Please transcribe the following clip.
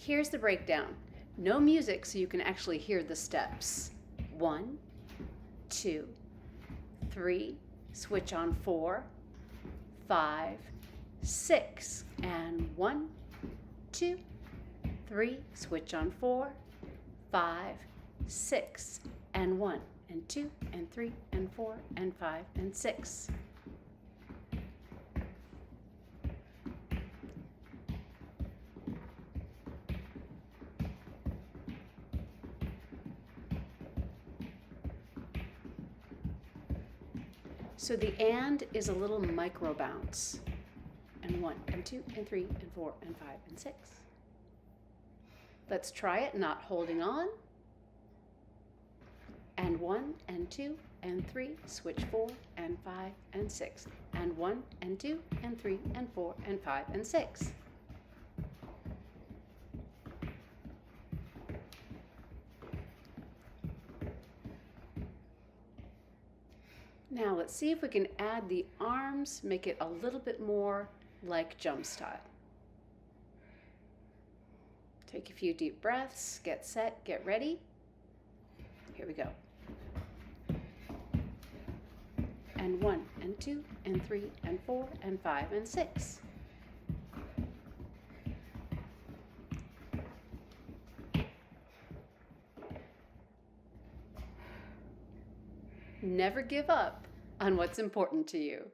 Here's the breakdown. No music so you can actually hear the steps. 1, 2, 3, switch on 4, 5, 6, and 1, 2, 3, switch on 4, 5, 6, and 1, and 2, and 3, and 4, and 5, and 6. So the and is a little micro bounce. And 1, and 2, and 3, and 4, and 5, and 6. Let's try it, not holding on. And 1, and 2, and 3, switch 4, and 5, and 6. And 1, and 2, and 3, and 4, and 5, and 6. Now let's see if we can add the arms, make it a little bit more like Jumpstyle. Take a few deep breaths, get set, get ready. Here we go. And 1, and 2, and 3, and 4, and 5, and 6. Never give up on what's important to you.